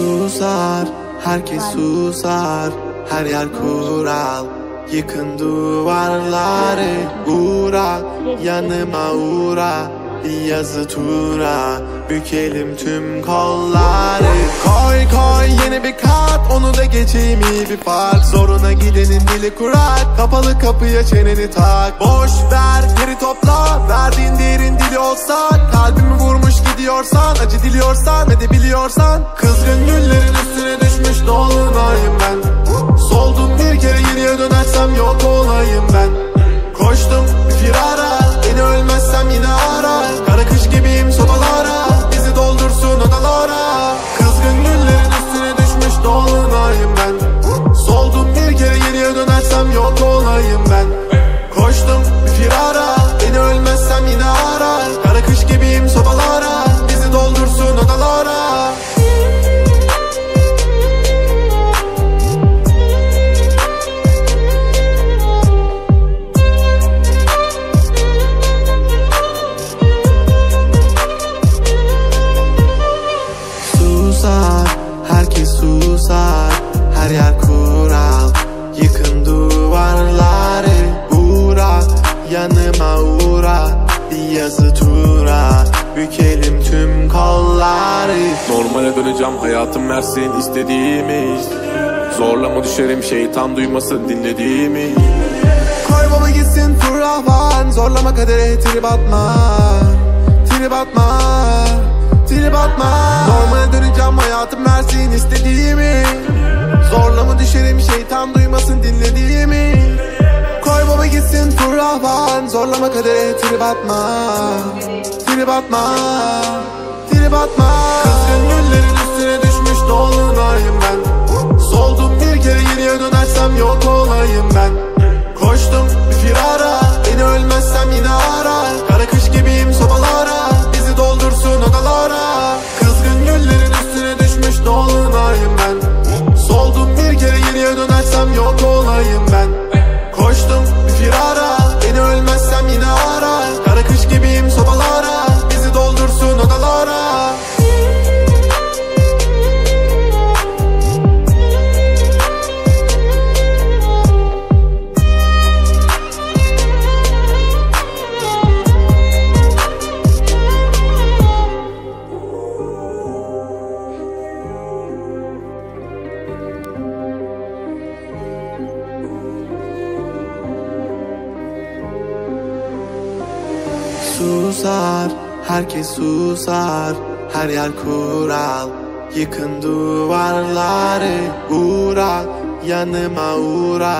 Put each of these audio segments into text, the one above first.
Susar, herkes susar, her yer kural. Yıkın duvarları, uğra, yanıma uğra. Bir yazı tura, bükelim tüm kolları. Koy koy yeni bir kart, onu da geçeyim iyi bir fark. Zoruna gidenin dili kurak, kapalı kapıya çeneni tak. Boş ver geri topla, verdiğin değerin dili olsa. Kalbimi vurmuş gidiyorsan, acı diliyorsan ve de biliyorsan. Kızgın güllerin üstüne düşmüş dolunayım ben. Soldum bir kere geriye dönersem yok olayım ben. Koştum bir firara, beni ölmezsem yine ara. Kara kış gibiyim sobalara, bizi doldursun odalara. Kızgın güllerin üstüne düşmüş dolunayım ben. Soldum bir kere geriye dönersem yok olayım ben. Koştum bir firara, beni ölmezsem yine ara. Kara kış gibiyim sobalara, bizi doldursun odalara. Herkes susar, her yer kural. Yıkın duvarları, uğra, yanıma uğra. Bir yazı tura, bükelim tüm kolları. Normale döneceğim, hayatım versin istediğimi. Zorlama düşerim, şeytan duymasın dinlediğimi. Koy baba gitsin fırlavan, zorlama kadere trip atma. Trip atma, trip atma. Normale döneceğim, hayatım versin istediğimi. Zorlama düşerim, şeytan duymasın dinlediğimi. Koy baba gitsin fırlavan, zorlama kadere trip atma. Trip atma, trip atma. Kızgın güllerin üstüne düşmüş dolunayım ben. Soldum bir kere geriye dönersem yok olayım ben. Koştum bir firara, beni ölmezsem yine ara. Kara kış gibiyim sobalara, bizi doldursun odalara. Kızgın güllerin üstüne düşmüş dolunayım ben. Soldum bir kere geriye dönersem yok olayım ben. Koştum bir firara, beni ölmezsem yine ara. Kara kış gibiyim sobalara, bizi doldursun odalara. Susar, herkes susar, her yer kural. Yıkın duvarları, uğra, yanıma uğra.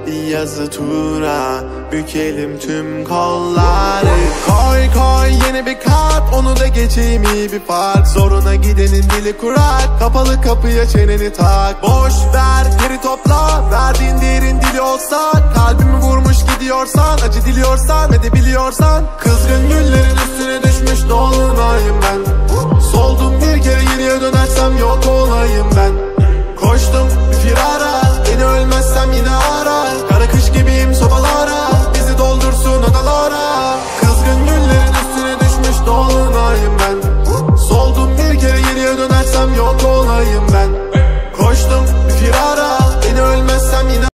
Bir yazı tura, bükelim tüm kolları. Koy koy yeni bir kart, onu da geçeyim iyi bir fark. Zoruna gidenin dili kurak, kapalı kapıya çeneni tak. Boş ver geri topla, verdiğin değerin dili olsa. Kalbimi vurmuş gidiyorsan, acı diliyorsan ve de biliyorsan. Kızgın güllerin üstüne düşmüş dolunayım ben. Soldum bir kere geriye dönersem yok olayım ben. Koştum bir firara, beni ölmezsem yine ara. Kara kış gibiyim sobalara, bizi doldursun odalara. Kızgın güllerin üstüne düşmüş dolunayım ben. Soldum bir kere geriye dönersem yok olayım ben.